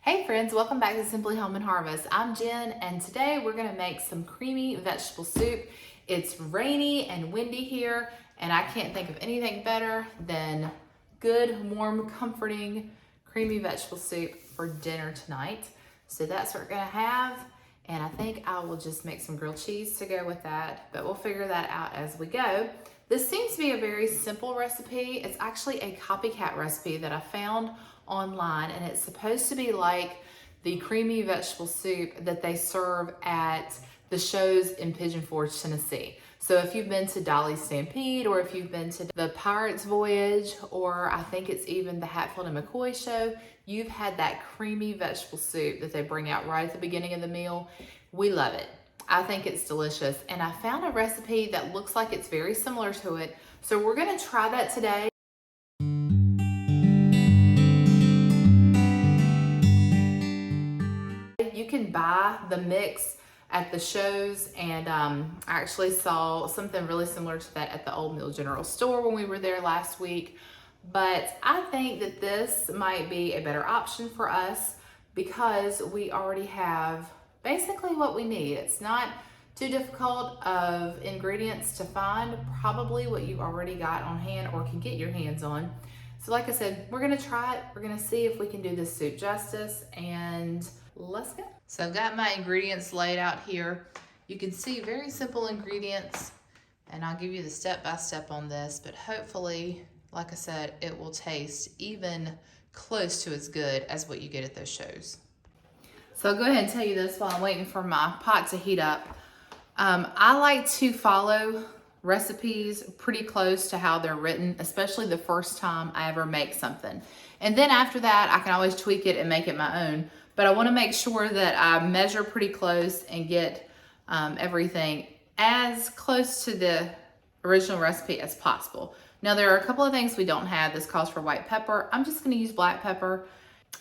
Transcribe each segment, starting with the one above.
Hey friends, welcome back to Simply Home and Harvest. I'm Jen and today we're gonna make some creamy vegetable soup. It's rainy and windy here and I can't think of anything better than good, warm, comforting, creamy vegetable soup for dinner tonight. So that's what we're gonna have, and I think I will just make some grilled cheese to go with that, but we'll figure that out as we go. This seems to be a very simple recipe. It's actually a copycat recipe that I found online, and it's supposed to be like the creamy vegetable soup that they serve at the shows in Pigeon Forge, Tennessee. So if you've been to Dolly's Stampede, or if you've been to the Pirates Voyage, or I think it's even the Hatfield and McCoy show, you've had that creamy vegetable soup that they bring out right at the beginning of the meal. We love it. I think it's delicious, and I found a recipe that looks like it's very similar to it. So we're gonna try that today. You can buy the mix at the shows, and I actually saw something really similar to that at the Old Mill General Store when we were there last week. But I think that this might be a better option for us because we already have basically what we need. It's not too difficult of ingredients to find, probably what you've already got on hand or can get your hands on. So like I said, we're gonna try it. We're gonna see if we can do this soup justice, and let's go. So I've got my ingredients laid out here. You can see very simple ingredients, and I'll give you the step-by-step on this, but hopefully, like I said, it will taste even close to as good as what you get at those shows. So I'll go ahead and tell you this while I'm waiting for my pot to heat up. I like to follow recipes pretty close to how they're written, especially the first time I ever make something. And then after that, I can always tweak it and make it my own. But I want to make sure that I measure pretty close and get everything as close to the original recipe as possible. Now, there are a couple of things we don't have. This calls for white pepper. I'm just going to use black pepper.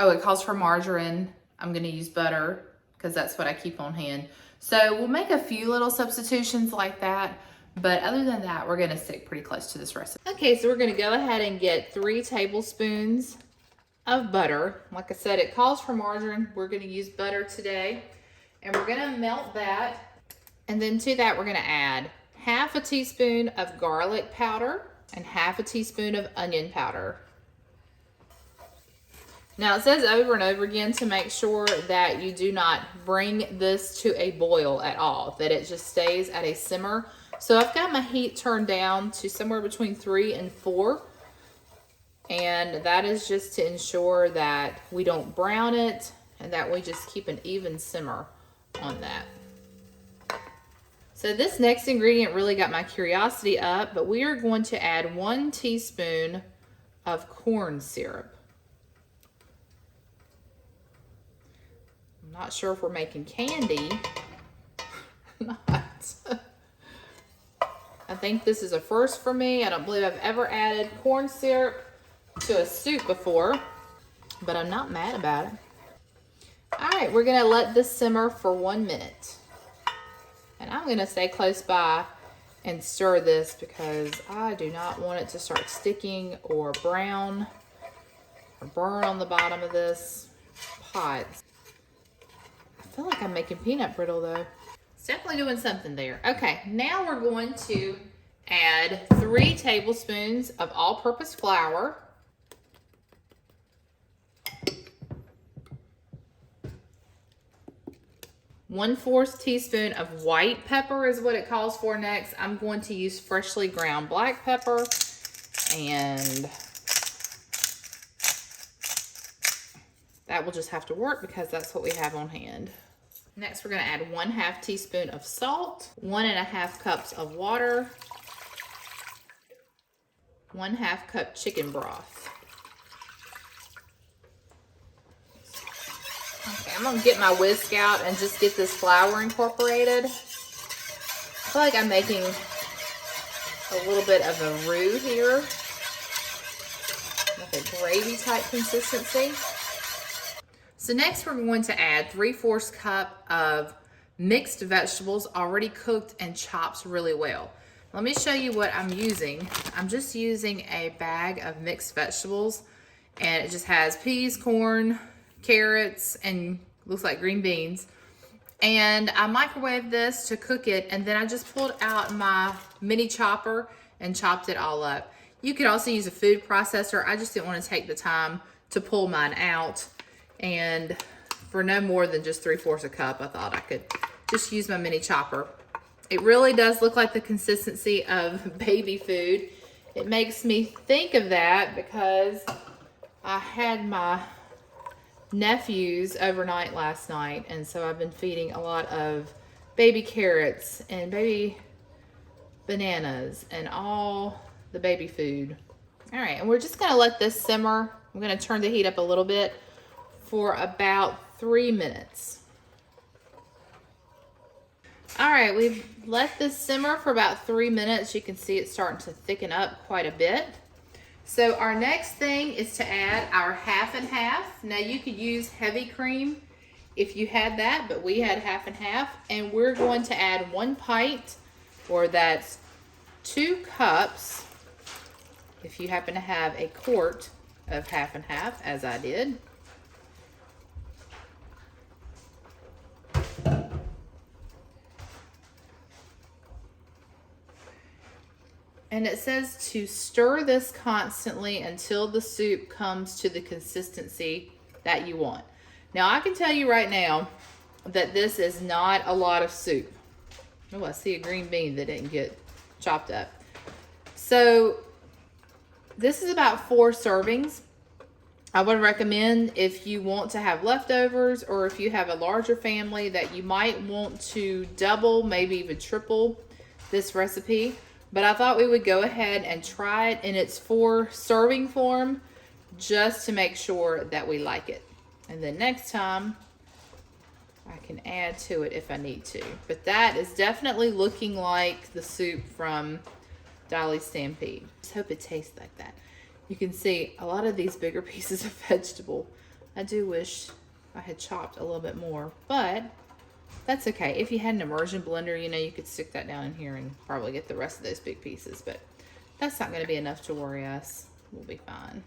Oh, it calls for margarine. I'm going to use butter because that's what I keep on hand. So we'll make a few little substitutions like that. But other than that, we're going to stick pretty close to this recipe. Okay, so we're going to go ahead and get 3 tablespoons of butter. Like I said, it calls for margarine. We're going to use butter today, and we're going to melt that. And then to that, we're going to add half a teaspoon of garlic powder and half a teaspoon of onion powder. Now it says over and over again to make sure that you do not bring this to a boil at all, that it just stays at a simmer. So I've got my heat turned down to somewhere between 3 and 4. And that is just to ensure that we don't brown it and that we just keep an even simmer on that. So this next ingredient really got my curiosity up, but we are going to add 1 teaspoon of corn syrup. I'm not sure if we're making candy or not. I think this is a first for me. I don't believe I've ever added corn syrup to a soup before, but I'm not mad about it. All right, we're gonna let this simmer for 1 minute. And I'm gonna stay close by and stir this because I do not want it to start sticking or brown or burn on the bottom of this pot. I feel like I'm making peanut brittle though. It's definitely doing something there. Okay, now we're going to add 3 tablespoons of all-purpose flour. 1/4 teaspoon of white pepper is what it calls for next. I'm going to use freshly ground black pepper, and that will just have to work because that's what we have on hand. Next, we're going to add 1/2 teaspoon of salt, 1½ cups of water, 1/2 cup chicken broth. Okay, I'm gonna get my whisk out and just get this flour incorporated. I feel like I'm making a little bit of a roux here, like a gravy type consistency. So next we're going to add 3/4 cup of mixed vegetables already cooked and chopped really well. Let me show you what I'm using. I'm just using a bag of mixed vegetables, and it just has peas, corn, carrots, and looks like green beans. And I microwaved this to cook it, and then I just pulled out my mini chopper and chopped it all up. You could also use a food processor. I just didn't want to take the time to pull mine out. And for no more than just 3/4 a cup, I thought I could just use my mini chopper. It really does look like the consistency of baby food. It makes me think of that because I had my nephews overnight last night, and so I've been feeding a lot of baby carrots and baby bananas and all the baby food. All right, and we're just gonna let this simmer. I'm gonna turn the heat up a little bit for about 3 minutes. All right, we've let this simmer for about 3 minutes. You can see it's starting to thicken up quite a bit. So our next thing is to add our 1/2 and 1/2. Now you could use heavy cream if you had that, but we had 1/2 and 1/2. And we're going to add 1 pint, or that's 2 cups, if you happen to have a quart of 1/2 and 1/2, as I did. And it says to stir this constantly until the soup comes to the consistency that you want. Now, I can tell you right now that this is not a lot of soup. Oh, I see a green bean that didn't get chopped up. So, this is about 4 servings. I would recommend, if you want to have leftovers, or if you have a larger family, that you might want to double, maybe even triple this recipe. But I thought we would go ahead and try it in its 4 serving form, just to make sure that we like it. And then next time, I can add to it if I need to. But that is definitely looking like the soup from Dolly Stampede. Just hope it tastes like that. You can see a lot of these bigger pieces of vegetable. I do wish I had chopped a little bit more, but that's okay. If you had an immersion blender, you know, you could stick that down in here and probably get the rest of those big pieces, but that's not going to be enough to worry us. We'll be fine.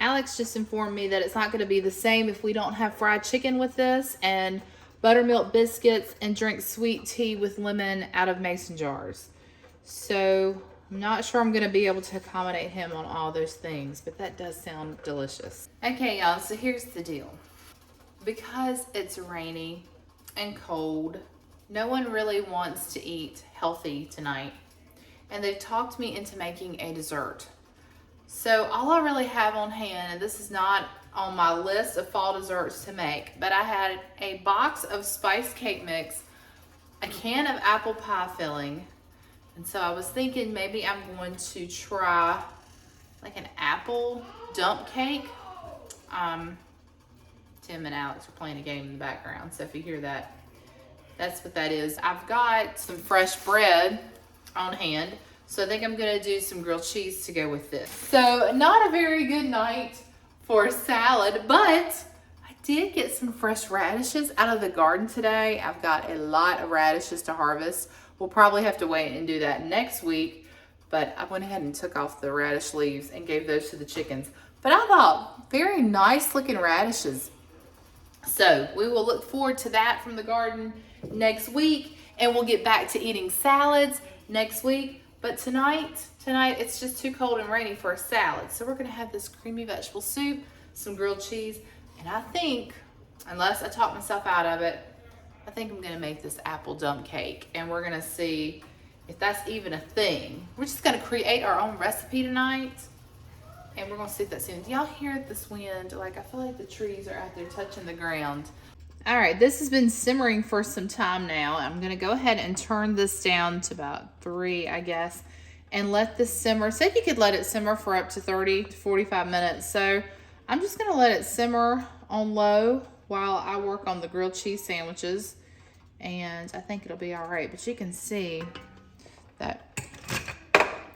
Alex just informed me that it's not going to be the same if we don't have fried chicken with this, and buttermilk biscuits, and drink sweet tea with lemon out of mason jars. So I'm not sure I'm going to be able to accommodate him on all those things, but that does sound delicious. Okay, y'all, so here's the deal. Because it's rainy and cold, no one really wants to eat healthy tonight. And they've talked me into making a dessert. So all I really have on hand, and this is not on my list of fall desserts to make, but I had a box of spice cake mix, a can of apple pie filling, and so I was thinking maybe I'm going to try like an apple dump cake. Tim and Alex are playing a game in the background, so if you hear that, that's what that is. I've got some fresh bread on hand, so I think I'm gonna do some grilled cheese to go with this. So not a very good night for a salad, but I did get some fresh radishes out of the garden today. I've got a lot of radishes to harvest. We'll probably have to wait and do that next week, but I went ahead and took off the radish leaves and gave those to the chickens. But I thought, very nice looking radishes. So we will look forward to that from the garden next week, and we'll get back to eating salads next week. But tonight it's just too cold and rainy for a salad. So we're gonna have this creamy vegetable soup, some grilled cheese, and I think, unless I talk myself out of it, I think I'm gonna make this apple dump cake, and we're gonna see if that's even a thing. We're just gonna create our own recipe tonight, and we're gonna see if that's soon. Do y'all hear this wind? Like, I feel like the trees are out there touching the ground. All right, this has been simmering for some time now. I'm gonna go ahead and turn this down to about 3, I guess, and let this simmer. Say you could let it simmer for up to 30 to 45 minutes. So I'm just gonna let it simmer on low while I work on the grilled cheese sandwiches, and I think it'll be all right. But you can see that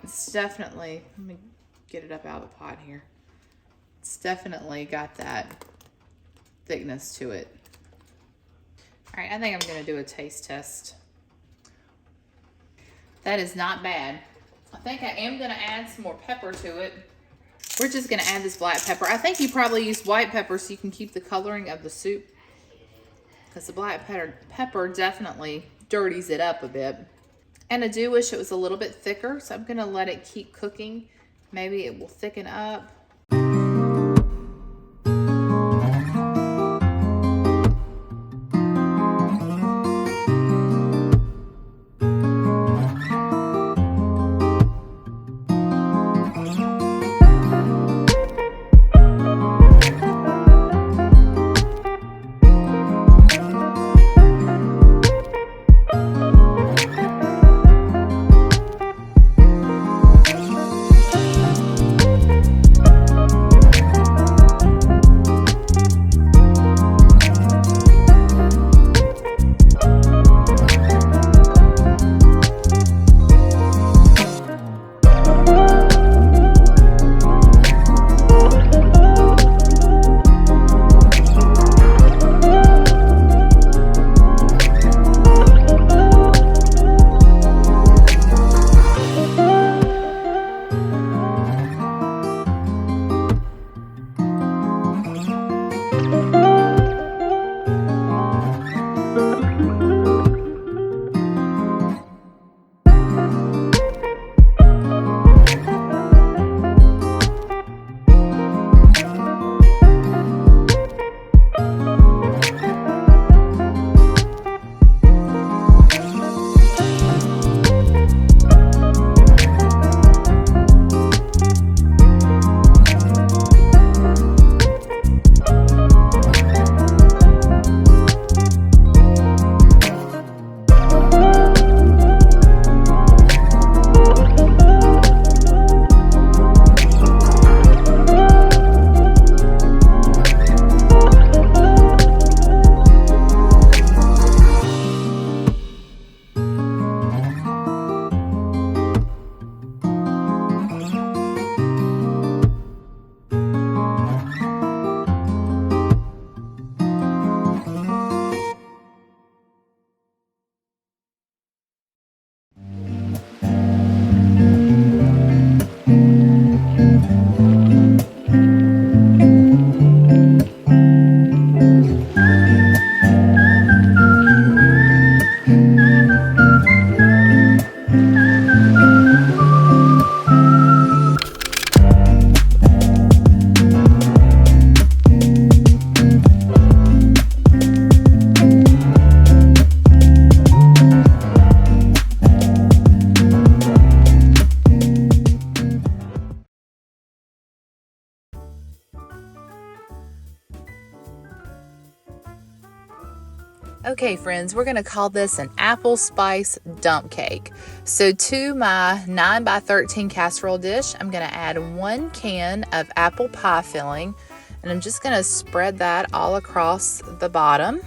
it's definitely, let me get it up out of the pot here. It's definitely got that thickness to it. All right, I think I'm gonna do a taste test. That is not bad. I think I am gonna add some more pepper to it. We're just gonna add this black pepper. I think you probably use white pepper so you can keep the coloring of the soup, because the black pepper definitely dirties it up a bit. And I do wish it was a little bit thicker, so I'm gonna let it keep cooking. Maybe it will thicken up. Okay, friends, we're going to call this an apple spice dump cake. So to my 9 by 13 casserole dish, I'm going to add 1 can of apple pie filling, and I'm just going to spread that all across the bottom.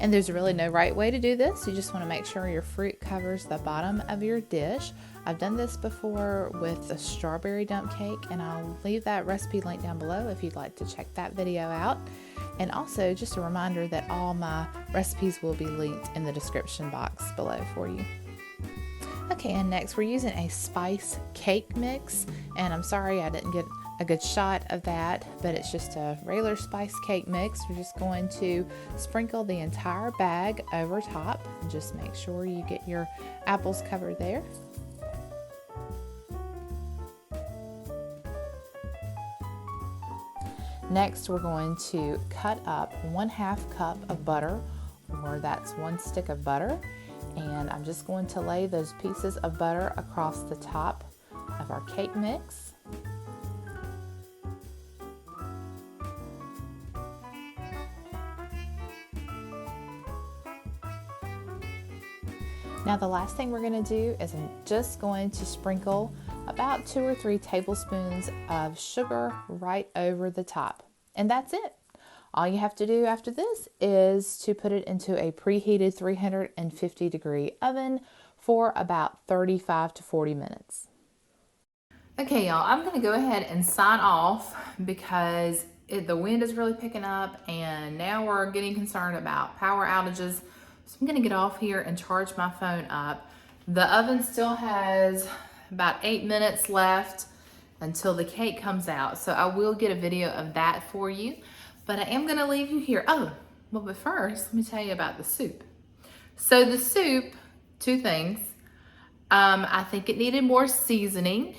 And there's really no right way to do this. You just want to make sure your fruit covers the bottom of your dish. I've done this before with a strawberry dump cake, and I'll leave that recipe link down below if you'd like to check that video out. And also, just a reminder that all my recipes will be linked in the description box below for you. Okay, and next we're using a spice cake mix, and I'm sorry I didn't get a good shot of that, but it's just a regular spice cake mix. We're just going to sprinkle the entire bag over top, and just make sure you get your apples covered there. Next, we're going to cut up 1/2 cup of butter, or that's 1 stick of butter, and I'm just going to lay those pieces of butter across the top of our cake mix. Now the last thing we're going to do is I'm just going to sprinkle about 2 or 3 tablespoons of sugar right over the top. And that's it. All you have to do after this is to put it into a preheated 350 degree oven for about 35 to 40 minutes. Okay, y'all, I'm going to go ahead and sign off because the wind is really picking up, and now we're getting concerned about power outages. So I'm going to get off here and charge my phone up. The oven still has about 8 minutes left, until the cake comes out. So I will get a video of that for you, but I am gonna leave you here. Oh, well, but first, let me tell you about the soup. So the soup, two things. I think it needed more seasoning,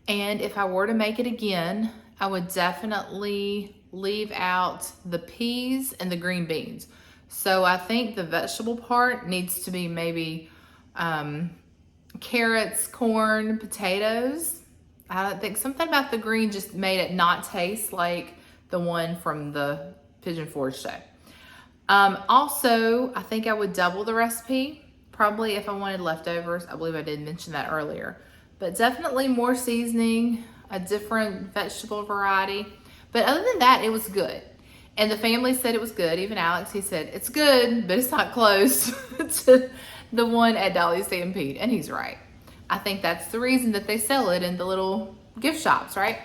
and if I were to make it again, I would definitely leave out the peas and the green beans. So I think the vegetable part needs to be maybe carrots, corn, potatoes. I don't think something about the green just made it not taste like the one from the Pigeon Forge show. Also, I think I would double the recipe, probably if I wanted leftovers. I believe I did mention that earlier. But definitely more seasoning, a different vegetable variety. But other than that, it was good. And the family said it was good. Even Alex, he said, it's good, but it's not close to the one at Dolly Stampede. And he's right. I think that's the reason that they sell it in the little gift shops, right?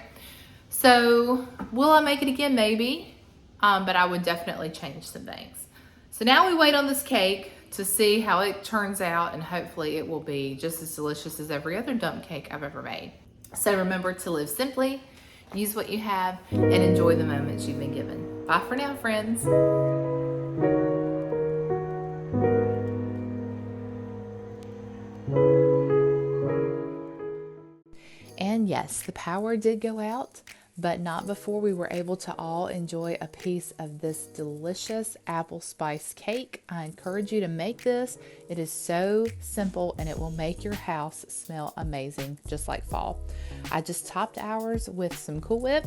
So will I make it again? Maybe. But I would definitely change some things. So now we wait on this cake to see how it turns out, and hopefully it will be just as delicious as every other dump cake I've ever made. So remember to live simply, use what you have, and enjoy the moments you've been given. Bye for now, friends. And yes, the power did go out, but not before we were able to all enjoy a piece of this delicious apple spice cake. I encourage you to make this. It is so simple and it will make your house smell amazing, just like fall. I just topped ours with some Cool Whip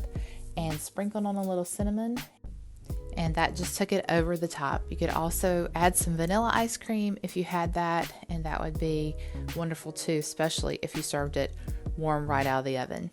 and sprinkled on a little cinnamon, and that just took it over the top. You could also add some vanilla ice cream if you had that, and that would be wonderful too, especially if you served it warm right out of the oven.